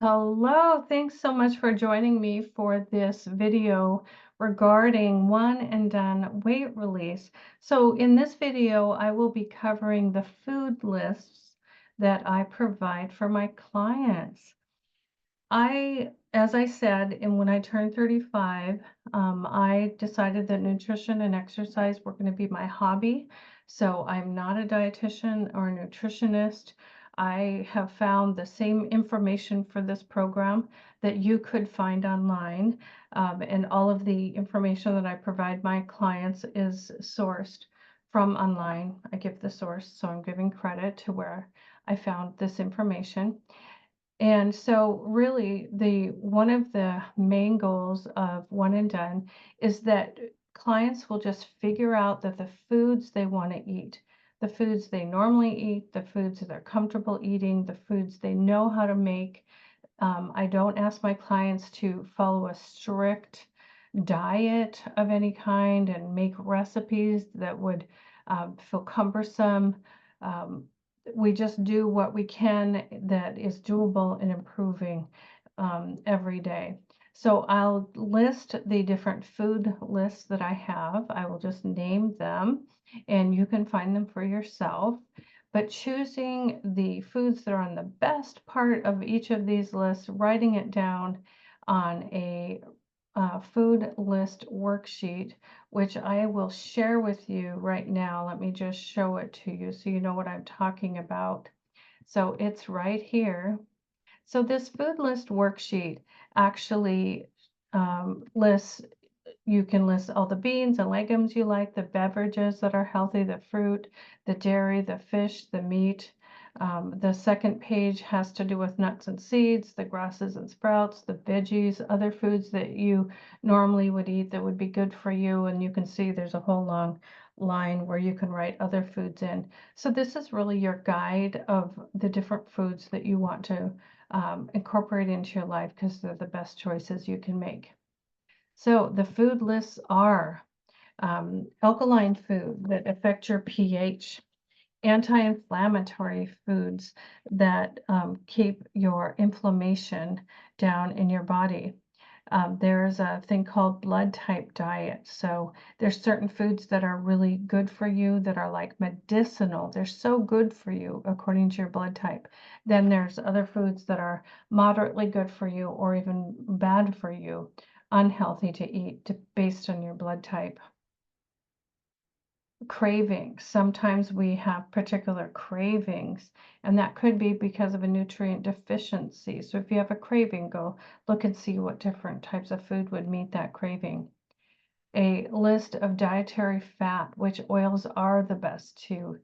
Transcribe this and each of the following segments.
Hello, thanks so much for joining me for this video regarding one and done weight release. So in this video, I will be covering the food lists that I provide for my clients. As I said, and when I turned 35, I decided that nutrition and exercise were going to be my hobby. So I'm not a dietitian or a nutritionist. I have found the same information for this program that you could find online. And all of the information that I provide my clients is sourced from online. I give the source, so I'm giving credit to where I found this information. And so really the one of the main goals of One and Done is that clients will just figure out that the foods they want to eat, the foods they normally eat, the foods that they're comfortable eating, the foods they know how to make. I don't ask my clients to follow a strict diet of any kind and make recipes that would feel cumbersome. Um, we just do what we can that is doable and improving every day. So I'll list the different food lists that I have. I will just name them and you can find them for yourself. But choosing the foods that are on the best part of each of these lists, writing it down on a food list worksheet, which I will share with you right now. Let me just show it to you so you know what I'm talking about. So it's right here. So this food list worksheet actually lists, you can list all the beans and legumes you like, the beverages that are healthy, the fruit, the dairy, the fish, the meat. The second page has to do with nuts and seeds, the grasses and sprouts, the veggies, other foods that you normally would eat that would be good for you. And you can see there's a whole long line where you can write other foods in. So this is really your guide of the different foods that you want to incorporate into your life because they're the best choices you can make. So the food lists are alkaline food that affect your pH, anti-inflammatory foods that keep your inflammation down in your body. There's a thing called blood type diet. So there's certain foods that are really good for you that are like medicinal. They're so good for you according to your blood type. Then there's other foods that are moderately good for you or even bad for you, unhealthy to eat based on your blood type. Cravings. Sometimes we have particular cravings, and that could be because of a nutrient deficiency. So if you have a craving, go look and see what different types of food would meet that craving. A list of dietary fat, which oils are the best to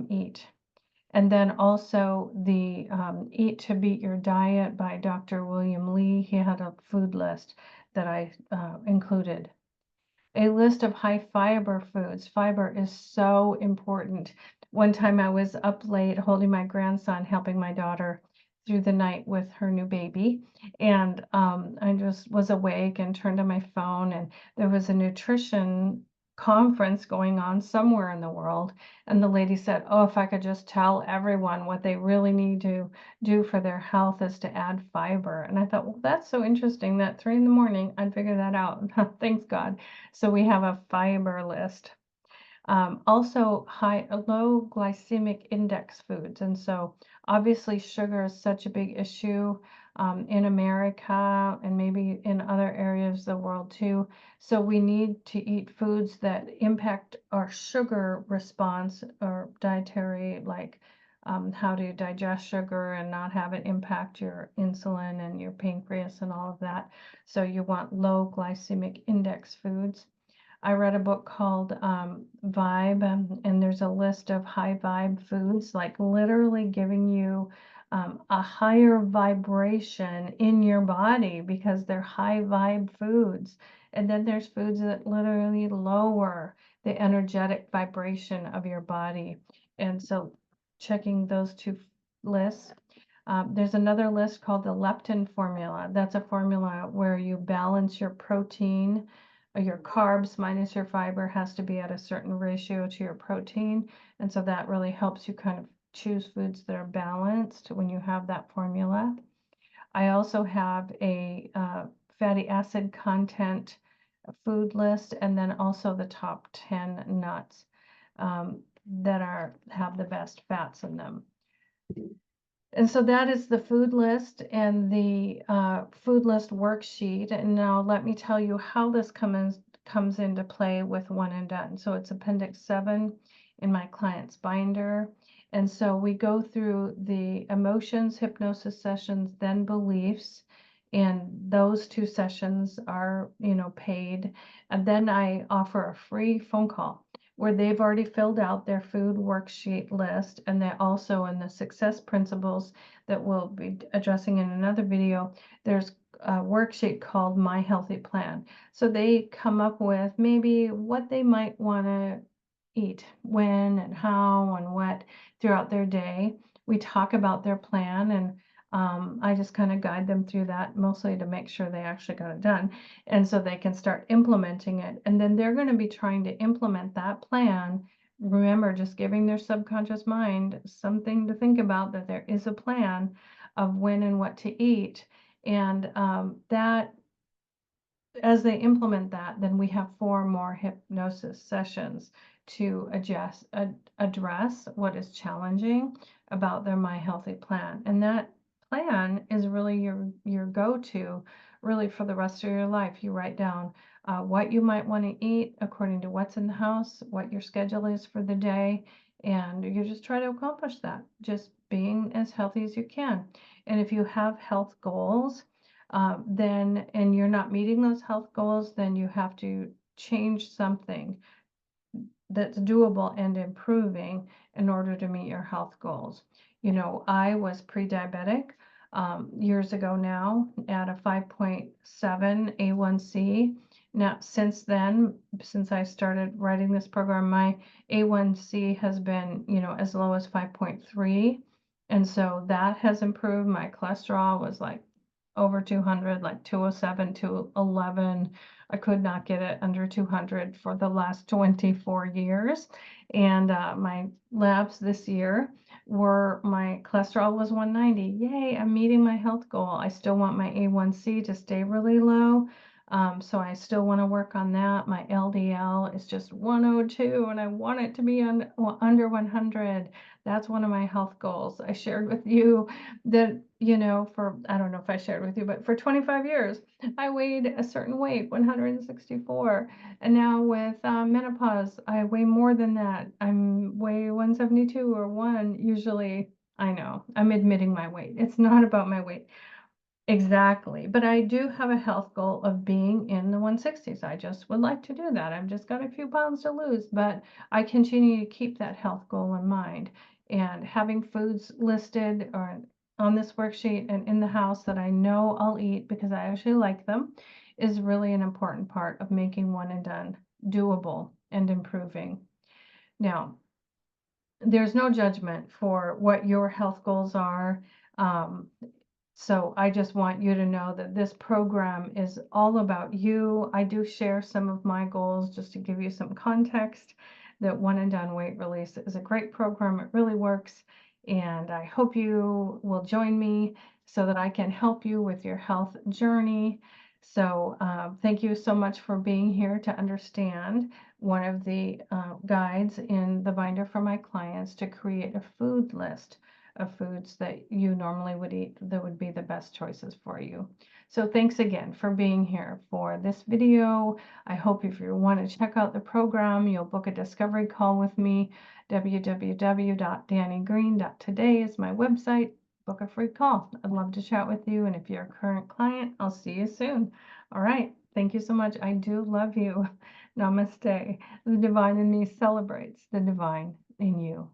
eat. And then also the Eat to Beat Your Diet by Dr. William Lee. He had a food list that I included. A list of high fiber foods. Fiber is so important. One time I was up late holding my grandson, helping my daughter through the night with her new baby. And I just was awake and turned on my phone, and there was a nutrition conference going on somewhere in the world. And the lady said, oh, if I could just tell everyone what they really need to do for their health is to add fiber. And I thought, well, that's so interesting that 3 in the morning I'd figure that out. Thanks God. So we have a fiber list. Also low glycemic index foods. And so obviously sugar is such a big issue in America and maybe in other areas of the world too. So we need to eat foods that impact our sugar response or dietary, like how to digest sugar and not have it impact your insulin and your pancreas and all of that. So you want low glycemic index foods. I read a book called Vibe, and there's a list of high vibe foods, like literally giving you a higher vibration in your body because they're high vibe foods. And then there's foods that literally lower the energetic vibration of your body. And so checking those two lists. There's another list called the leptin formula. That's a formula where you balance your protein, your carbs minus your fiber has to be at a certain ratio to your protein. And so that really helps you kind of choose foods that are balanced when you have that formula. I also have a fatty acid content food list, and then also the top 10 nuts that have the best fats in them. And so that is the food list and the food list worksheet. And now let me tell you how this comes into play with One and Done. So it's Appendix 7 in my client's binder. And so we go through the emotions, hypnosis sessions, then beliefs. And those 2 sessions are, paid. And then I offer a free phone call where they've already filled out their food worksheet list, and they're also in the success principles that we'll be addressing in another video. There's a worksheet called My Healthy Plan. So they come up with maybe what they might want to eat, when and how and what throughout their day. We talk about their plan, and I just kind of guide them through that, mostly to make sure they actually got it done, and so they can start implementing it. And then they're going to be trying to implement that plan. Remember, just giving their subconscious mind something to think about, that there is a plan of when and what to eat. And that, as they implement that, then we have 4 more hypnosis sessions to address what is challenging about their My Healthy Plan. And that plan is really your go-to really for the rest of your life. You write down what you might want to eat according to what's in the house, what your schedule is for the day, and you just try to accomplish that, just being as healthy as you can. And if you have health goals, and you're not meeting those health goals, then you have to change something that's doable and improving in order to meet your health goals. I was pre-diabetic years ago now at a 5.7 A1C. Now, since then, since I started writing this program, my A1C has been, as low as 5.3. And so that has improved. My cholesterol was like over 200, like 207, 211. I could not get it under 200 for the last 24 years. And my labs this year my cholesterol was 190. Yay, I'm meeting my health goal. I still want my A1C to stay really low. So I still want to work on that. My LDL is just 102, and I want it to be under 100. That's one of my health goals. I shared with you that, I don't know if I shared with you, but for 25 years, I weighed a certain weight, 164. And now with menopause, I weigh more than that. I'm weigh 172 or 1 usually. I know, I'm admitting my weight. It's not about my weight. Exactly. But I do have a health goal of being in the 160s. I just would like to do that. I've just got a few pounds to lose, but I continue to keep that health goal in mind. And having foods listed or on this worksheet and in the house that I know I'll eat because I actually like them is really an important part of making One and Done doable and improving. Now, there's no judgment for what your health goals are. So I just want you to know that this program is all about you. I do share some of my goals just to give you some context, that One and Done Weight Release is a great program. It really works. And I hope you will join me so that I can help you with your health journey. So thank you so much for being here to understand one of the guides in the binder for my clients to create a food list of foods that you normally would eat that would be the best choices for you. So thanks again for being here for this video. I hope if you want to check out the program, you'll book a discovery call with me. www.dannygreen.today is my website. Book a free call. I'd love to chat with you. And if you're a current client, I'll see you soon. All right. Thank you so much. I do love you. Namaste. The divine in me celebrates the divine in you.